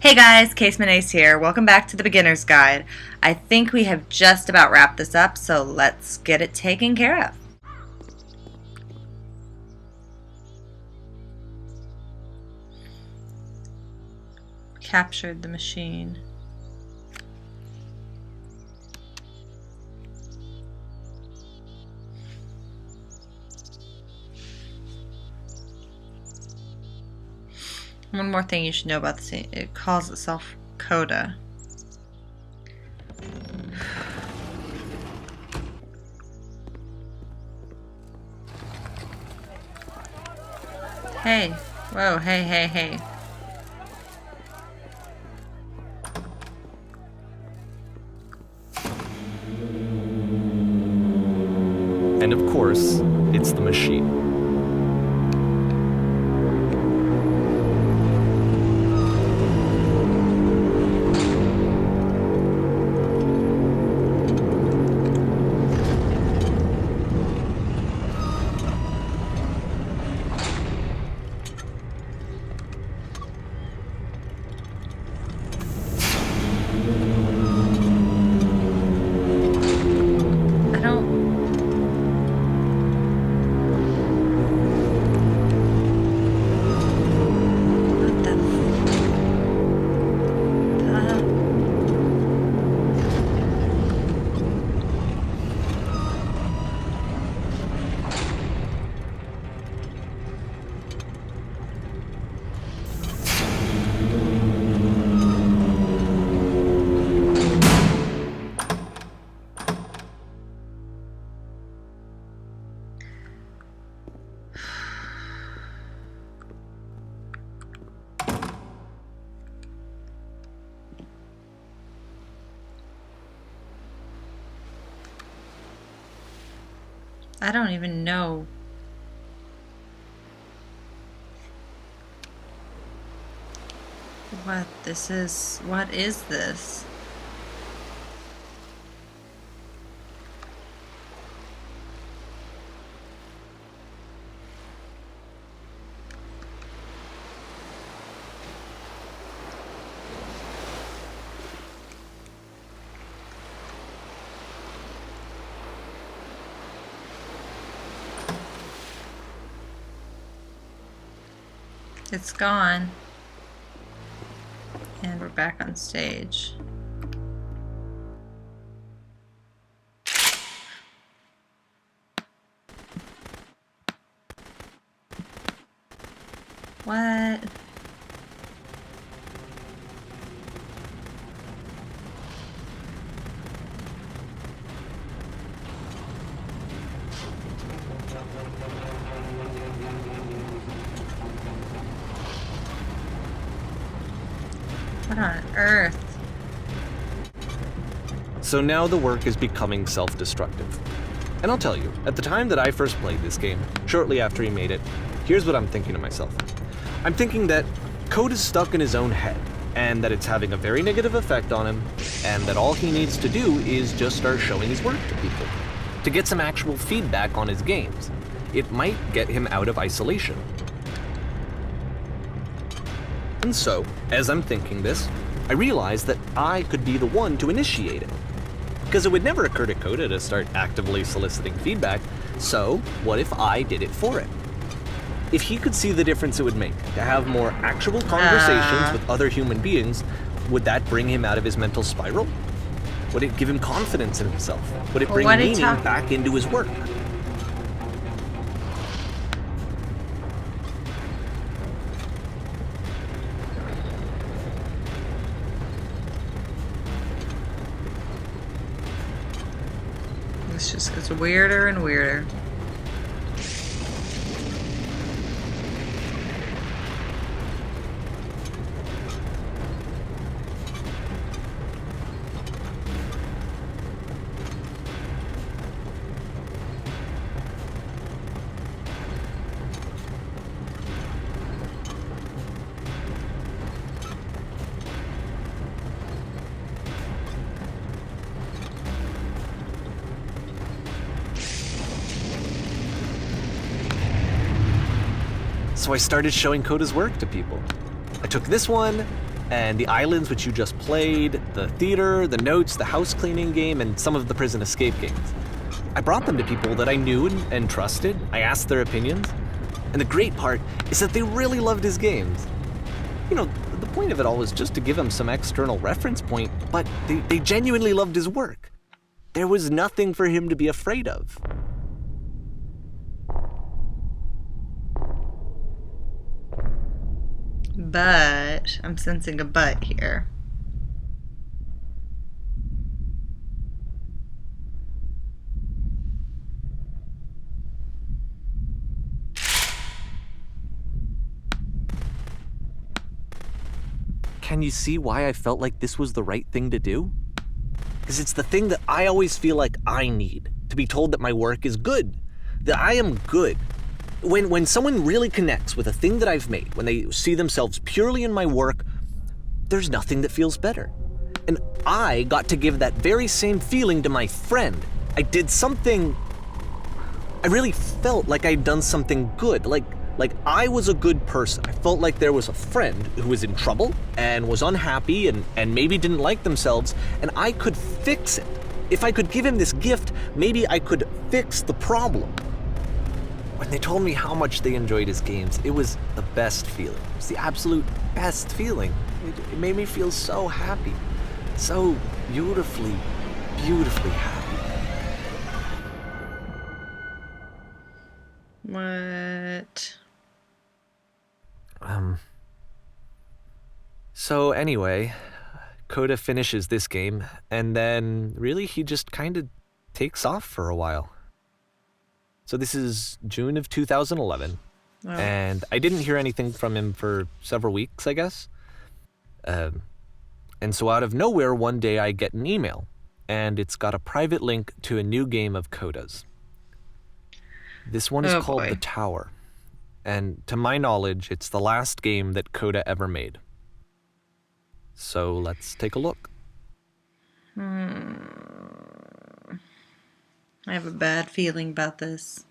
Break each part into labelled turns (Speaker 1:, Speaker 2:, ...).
Speaker 1: Hey guys, Casement Ace here. Welcome back to the Beginner's Guide. I think we have just about wrapped this up, so let's get it taken care of. Captured the machine. One more thing you should know about this, it calls itself Coda. Hey, whoa, hey.
Speaker 2: And of course, it's the machine.
Speaker 1: I don't even know. What this is. What is this? It's gone. And we're back on stage. What? What on earth?
Speaker 2: So now the work is becoming self-destructive. And I'll tell you, at the time that I first played this game, shortly after he made it, here's what I'm thinking to myself. I'm thinking that Code is stuck in his own head, and that it's having a very negative effect on him, and that all he needs to do is just start showing his work to people, to get some actual feedback on his games. It might get him out of isolation. And so, as I'm thinking this, I realize that I could be the one to initiate it. Because it would never occur to Coda to start actively soliciting feedback, so what if I did it for him? If he could see the difference it would make to have more actual conversations with other human beings, would that bring him out of his mental spiral? Would it give him confidence in himself? Would it bring meaning back into his work?
Speaker 1: This just gets weirder and weirder.
Speaker 2: So I started showing Coda's work to people. I took this one, and the islands which you just played, the theater, the notes, the house cleaning game, and some of the prison escape games. I brought them to people that I knew and trusted. I asked their opinions. And the great part is that they really loved his games. You know, the point of it all was just to give him some external reference point, but they genuinely loved his work. There was nothing for him to be afraid of.
Speaker 1: But I'm sensing a but here.
Speaker 2: Can you see why I felt like this was the right thing to do? Because it's the thing that I always feel like I need, to be told that my work is good, that I am good. When someone really connects with a thing that I've made, when they see themselves purely in my work, there's nothing that feels better. And I got to give that very same feeling to my friend. I did something, I really felt like I'd done something good, like I was a good person. I felt like there was a friend who was in trouble and was unhappy and maybe didn't like themselves, and I could fix it. If I could give him this gift, maybe I could fix the problem. When they told me how much they enjoyed his games, it was the best feeling. It was the absolute best feeling. It made me feel so happy. So beautifully, beautifully happy.
Speaker 1: What?
Speaker 2: So anyway, Coda finishes this game, and then really he just kind of takes off for a while. So this is June of 2011, and I didn't hear anything from him for several weeks, I guess. And so out of nowhere, one day I get an email, and it's got a private link to a new game of Coda's. This one is called The Tower, and to my knowledge, it's the last game that Coda ever made. So let's take a look.
Speaker 1: I have a bad feeling about this.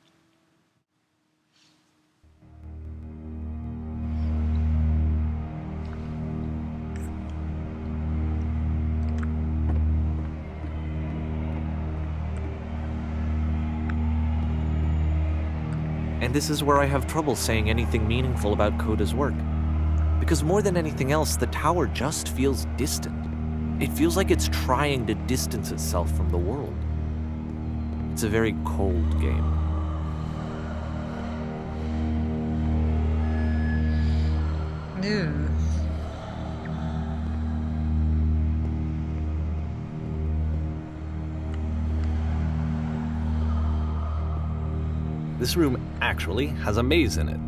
Speaker 2: And this is where I have trouble saying anything meaningful about Coda's work. Because more than anything else, The Tower just feels distant. It feels like it's trying to distance itself from the world. It's a very cold game.
Speaker 1: Ew.
Speaker 2: This room actually has a maze in it.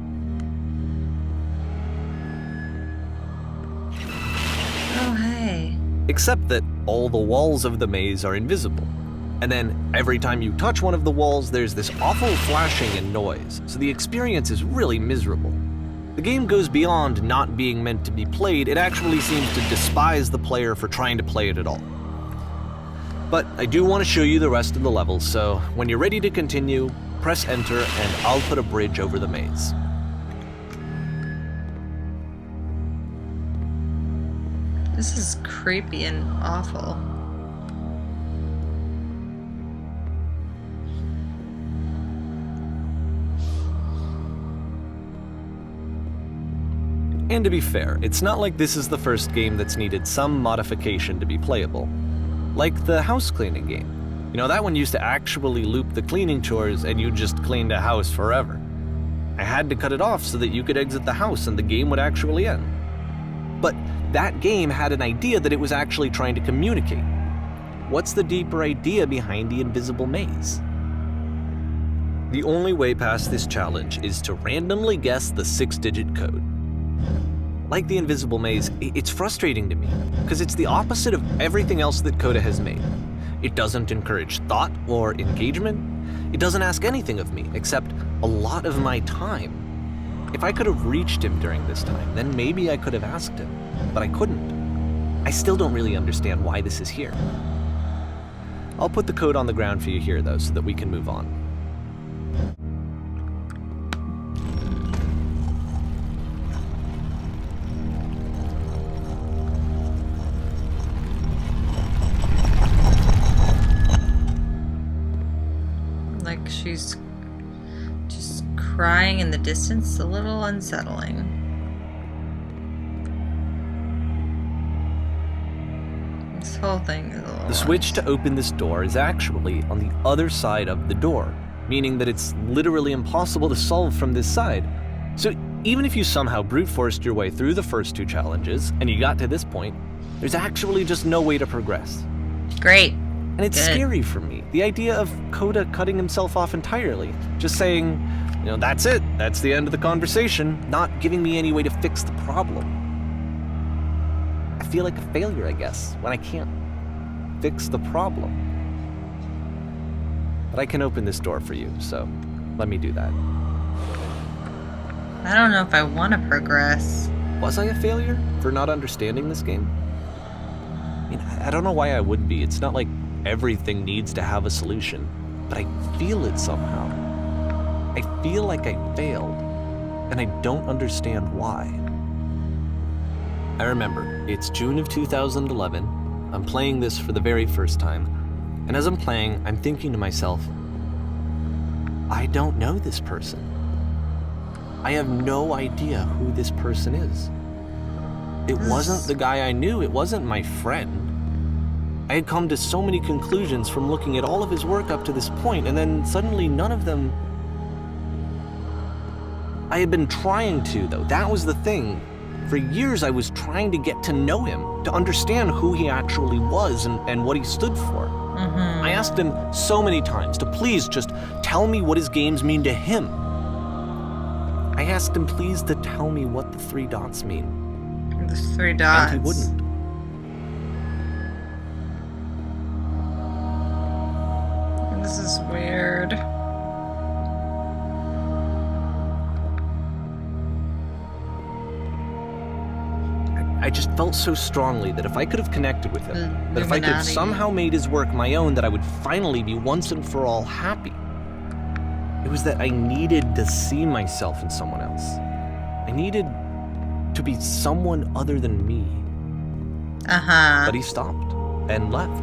Speaker 1: Oh, hey.
Speaker 2: Except that all the walls of the maze are invisible. And then every time you touch one of the walls, there's this awful flashing and noise, so the experience is really miserable. The game goes beyond not being meant to be played, it actually seems to despise the player for trying to play it at all. But I do want to show you the rest of the levels, so when you're ready to continue, press enter and I'll put a bridge over the maze.
Speaker 1: This is creepy and awful.
Speaker 2: And to be fair, it's not like this is the first game that's needed some modification to be playable. Like the house cleaning game. You know, that one used to actually loop the cleaning chores and you just cleaned a house forever. I had to cut it off so that you could exit the house and the game would actually end. But that game had an idea that it was actually trying to communicate. What's the deeper idea behind the invisible maze? The only way past this challenge is to randomly guess the 6-digit code. Like the invisible maze, it's frustrating to me, because it's the opposite of everything else that Coda has made. It doesn't encourage thought or engagement. It doesn't ask anything of me, except a lot of my time. If I could have reached him during this time, then maybe I could have asked him, but I couldn't. I still don't really understand why this is here. I'll put the code on the ground for you here, though, so that we can move on.
Speaker 1: She's just crying in the distance, a little unsettling. This whole thing is a little
Speaker 2: The switch to open this door is actually on the other side of the door, meaning that it's literally impossible to solve from this side. So even if you somehow brute forced your way through the first 2 challenges and you got to this point, there's actually just no way to progress.
Speaker 1: Great.
Speaker 2: And it's
Speaker 1: Good.
Speaker 2: scary for me, the idea of Coda cutting himself off entirely, just saying, that's it, that's the end of the conversation, not giving me any way to fix the problem. I feel like a failure, I guess, when I can't fix the problem. But I can open this door for you, so let me do that.
Speaker 1: I don't know if I want to progress.
Speaker 2: Was I a failure for not understanding this game? I don't know why I would be. It's not like everything needs to have a solution, but I feel it somehow. I feel like I failed, and I don't understand why. I remember, it's June of 2011. I'm playing this for the very first time, and as I'm playing, I'm thinking to myself, I don't know this person. I have no idea who this person is. It wasn't the guy I knew, it wasn't my friend. I had come to so many conclusions from looking at all of his work up to this point, and then suddenly none of them... I had been trying to, though. That was the thing. For years I was trying to get to know him, to understand who he actually was and what he stood for.
Speaker 1: Mm-hmm.
Speaker 2: I asked him so many times to please just tell me what his games mean to him. I asked him please to tell me what the 3 dots mean.
Speaker 1: The 3 dots.
Speaker 2: And he wouldn't.
Speaker 1: This is weird.
Speaker 2: I just felt so strongly that if I could have connected with him, that if I could
Speaker 1: Illuminati.
Speaker 2: somehow made his work my own, that I would finally be once and for all happy. It was that I needed to see myself in someone else. I needed to be someone other than me.
Speaker 1: Uh-huh.
Speaker 2: But he stopped and left.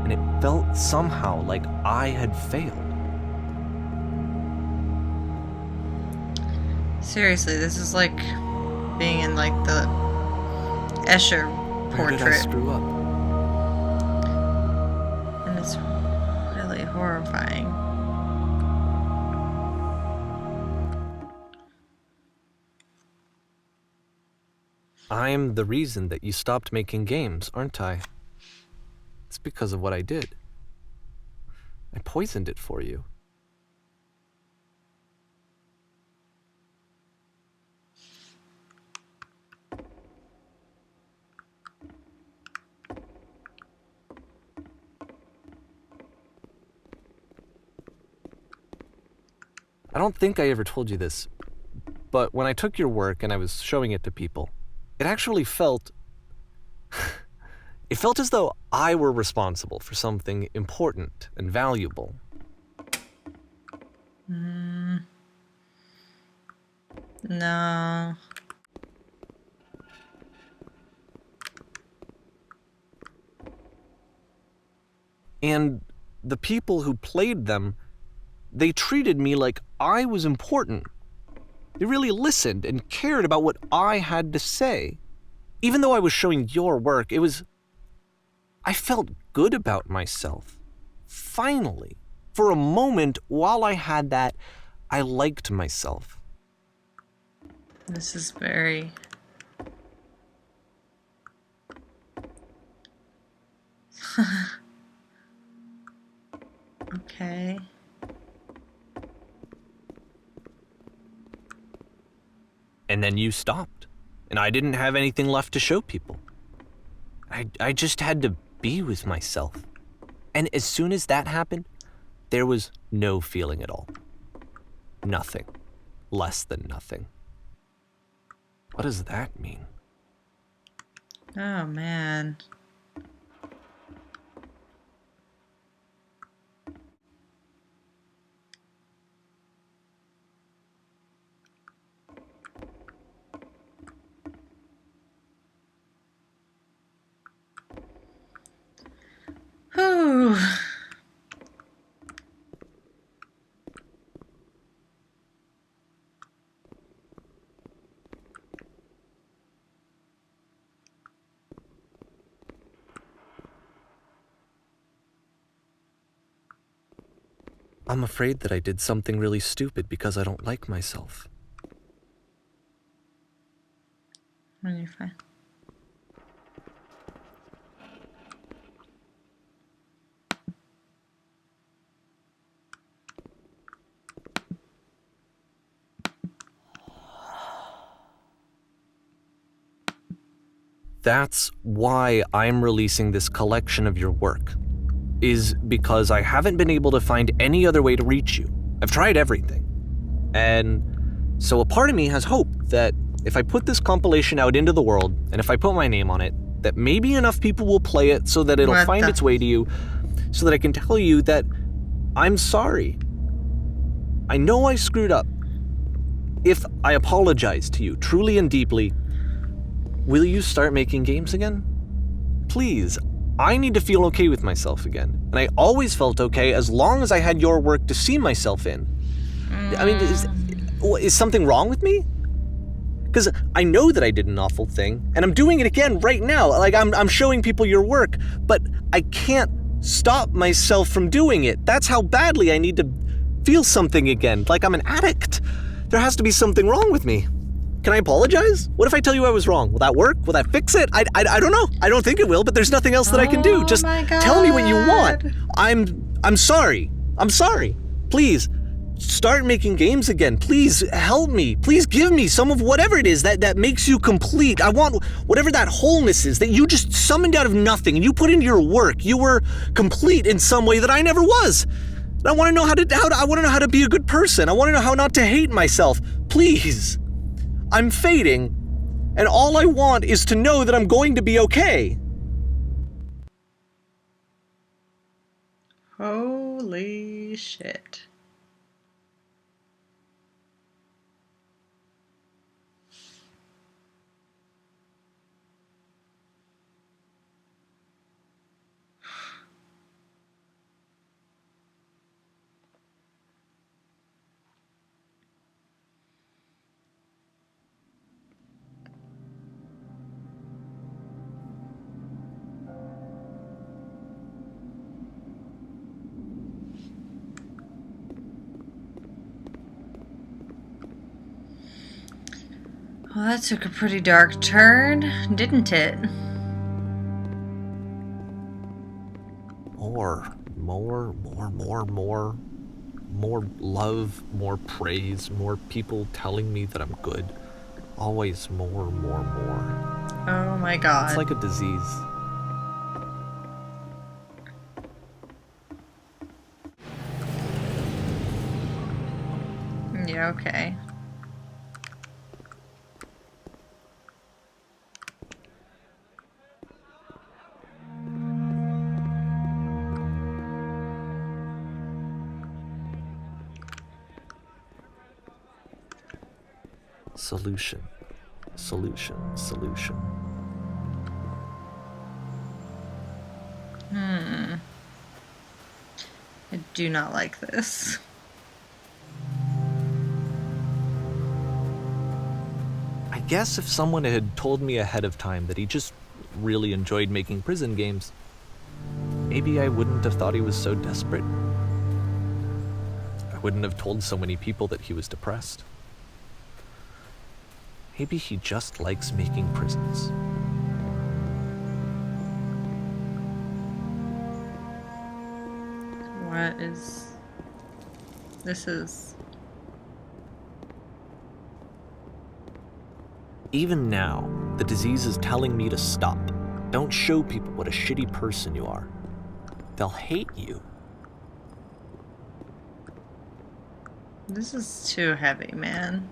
Speaker 2: And it felt somehow like I had failed.
Speaker 1: Seriously, this is like being in like the Escher
Speaker 2: Where did I
Speaker 1: portrait.
Speaker 2: screw up?
Speaker 1: And it's really horrifying.
Speaker 2: I'm the reason that you stopped making games, aren't I? It's because of what I did. I poisoned it for you. I don't think I ever told you this, but when I took your work and I was showing it to people, it actually felt... it felt as though I were responsible for something important and valuable.
Speaker 1: No.
Speaker 2: And the people who played them, they treated me like I was important. They really listened and cared about what I had to say. Even though I was showing your work, I felt good about myself. Finally. For a moment, while I had that, I liked myself.
Speaker 1: This is very... Okay.
Speaker 2: And then you stopped, and I didn't have anything left to show people. I just had to be with myself. And as soon as that happened, there was no feeling at all. Nothing. Less than nothing. What does that mean?
Speaker 1: Oh, man. Whew.
Speaker 2: I'm afraid that I did something really stupid because I don't like myself.
Speaker 1: You're fine.
Speaker 2: That's why I'm releasing this collection of your work, is because I haven't been able to find any other way to reach you. I've tried everything. And so a part of me has hope that if I put this compilation out into the world, and if I put my name on it, that maybe enough people will play it so that it'll find its way to you, so that I can tell you that I'm sorry. I know I screwed up. If I apologize to you truly and deeply, will you start making games again? Please, I need to feel okay with myself again. And I always felt okay as long as I had your work to see myself in. I mean, is something wrong with me? Because I know that I did an awful thing, and I'm doing it again right now. Like, I'm showing people your work, but I can't stop myself from doing it. That's how badly I need to feel something again, like I'm an addict. There has to be something wrong with me. Can I apologize? What if I tell you I was wrong? Will that work? Will that fix it? I don't know. I don't think it will, but there's nothing else that I can do. Just tell me what you want. I'm sorry. I'm sorry. Please, start making games again. Please help me. Please give me some of whatever it is that makes you complete. I want whatever that wholeness is that you just summoned out of nothing and you put into your work. You were complete in some way that I never was. And I want to know I want to know how to be a good person. I want to know how not to hate myself. Please. I'm fading, and all I want is to know that I'm going to be okay.
Speaker 1: Holy shit. Well, that took a pretty dark turn, didn't it?
Speaker 2: More love, more praise, more people telling me that I'm good. Always more.
Speaker 1: Oh my god.
Speaker 2: It's like a disease.
Speaker 1: Yeah, okay.
Speaker 2: Solution.
Speaker 1: I do not like this.
Speaker 2: I guess if someone had told me ahead of time that he just really enjoyed making prison games, maybe I wouldn't have thought he was so desperate. I wouldn't have told so many people that he was depressed. Maybe he just likes making prisons.
Speaker 1: What is... This is...
Speaker 2: Even now, the disease is telling me to stop. Don't show people what a shitty person you are. They'll hate you.
Speaker 1: This is too heavy, man.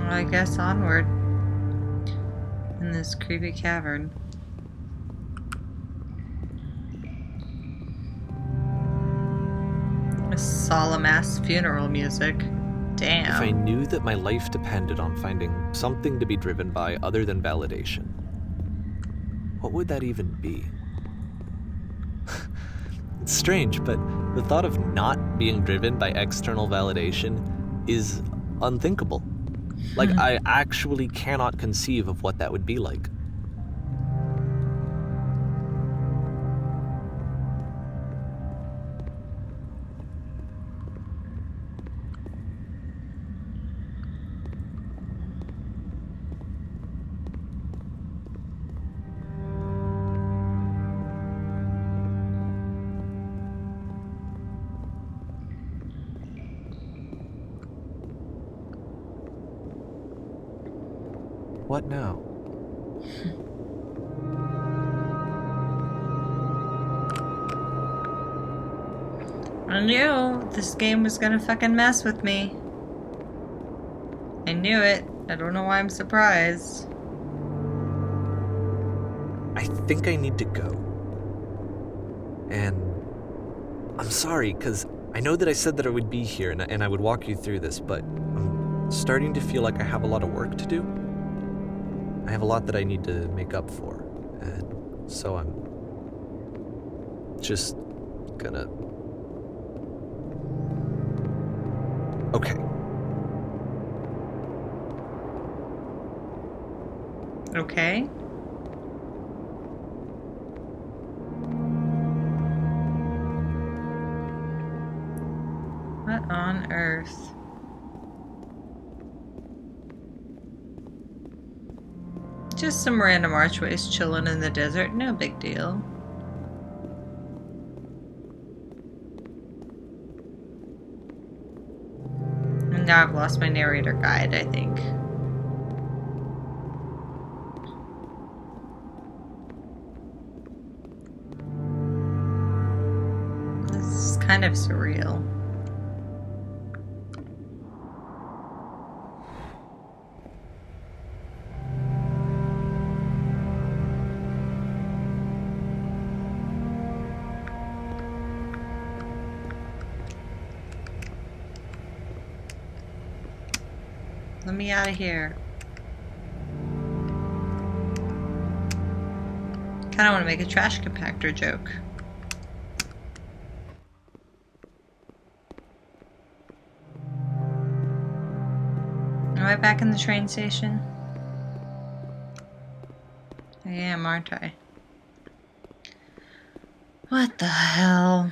Speaker 1: I guess onward in this creepy cavern. A solemn ass funeral music. Damn.
Speaker 2: If I knew that my life depended on finding something to be driven by other than validation, what would that even be? It's strange, but the thought of not being driven by external validation is unthinkable. Like, I actually cannot conceive of what that would be like. What now?
Speaker 1: I knew this game was gonna fucking mess with me. I knew it. I don't know why I'm surprised.
Speaker 2: I think I need to go. And I'm sorry, because I know that I said that I would be here and I would walk you through this, but I'm starting to feel like I have a lot of work to do. I have a lot that I need to make up for, and so I'm just gonna... Okay.
Speaker 1: Okay. What on earth? Just some random archways chilling in the desert, no big deal. And now I've lost my narrator guide, I think. This is kind of surreal. Let me out of here. Kinda wanna make a trash compactor joke. Am I back in the train station? I am, aren't I? What the hell?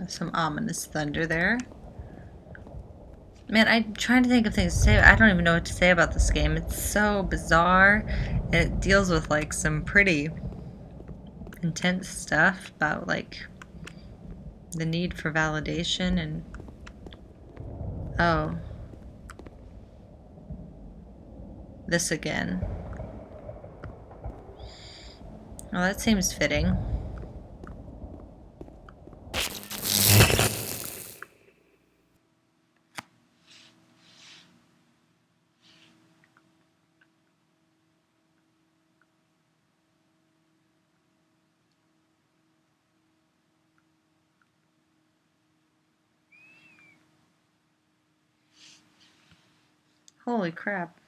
Speaker 1: Some ominous thunder there. Man, I'm trying to think of things to say. I don't even know what to say about this game. It's so bizarre. And it deals with like some pretty intense stuff about like the need for validation and oh, this again. Well, that seems fitting. Holy crap.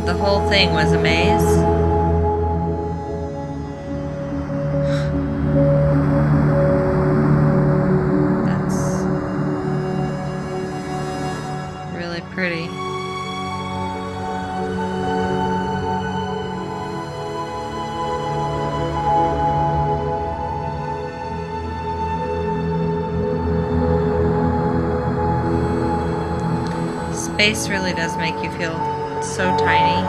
Speaker 1: The whole thing was a maze. That's really pretty. Space really does make you feel so tiny.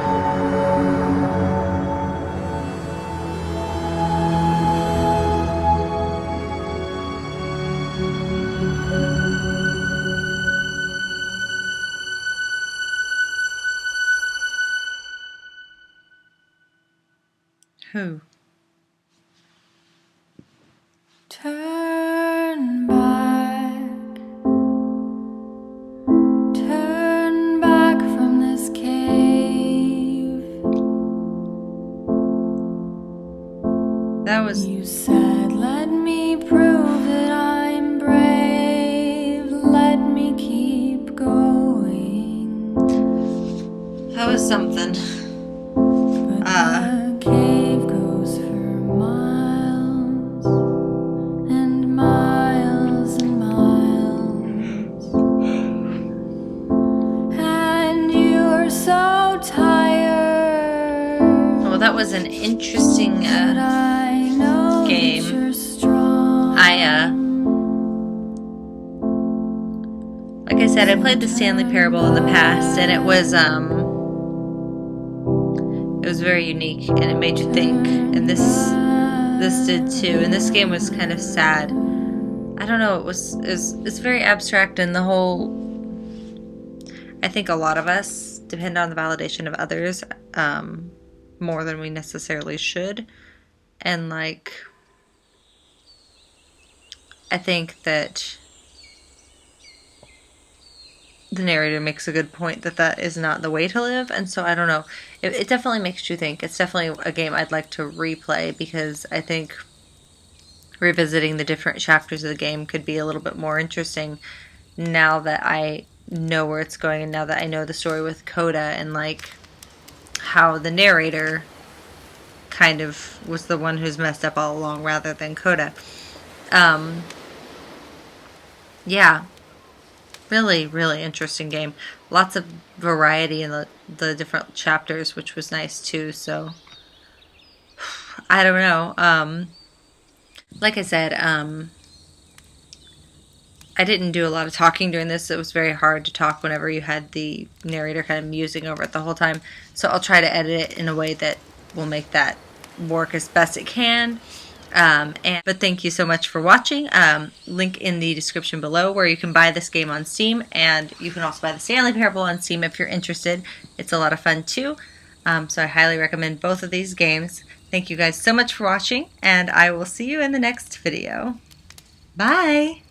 Speaker 1: Who?
Speaker 3: Turn back. Turn back from this cave.
Speaker 1: That was.
Speaker 3: You said, let me prove that I'm brave. Let me keep going.
Speaker 1: That was something.
Speaker 3: But the cave goes for miles and miles and miles. And you're so tired.
Speaker 1: Well, that was an interesting
Speaker 3: But I know
Speaker 1: game.
Speaker 3: that you're strong.
Speaker 1: Like I said, I played the Stanley Parable in the past, and it was very unique, and it made you think. And this did too. And this game was kind of sad. I don't know. It's very abstract, and the whole. I think a lot of us depend on the validation of others more than we necessarily should, and like. I think that the narrator makes a good point that is not the way to live, and so I don't know. It definitely makes you think. It's definitely a game I'd like to replay because I think revisiting the different chapters of the game could be a little bit more interesting now that I know where it's going and now that I know the story with Coda and like how the narrator kind of was the one who's messed up all along rather than Coda. Yeah. Really, really interesting game. Lots of variety in the different chapters, which was nice too. So, I don't know. Like I said, I didn't do a lot of talking during this. It was very hard to talk whenever you had the narrator kind of musing over it the whole time. So I'll try to edit it in a way that will make that work as best it can. But thank you so much for watching. Link in the description below where you can buy this game on Steam, and you can also buy the Stanley Parable on Steam if you're interested. It's a lot of fun too. So I highly recommend both of these games. Thank you guys so much for watching, and I will see you in the next video. Bye!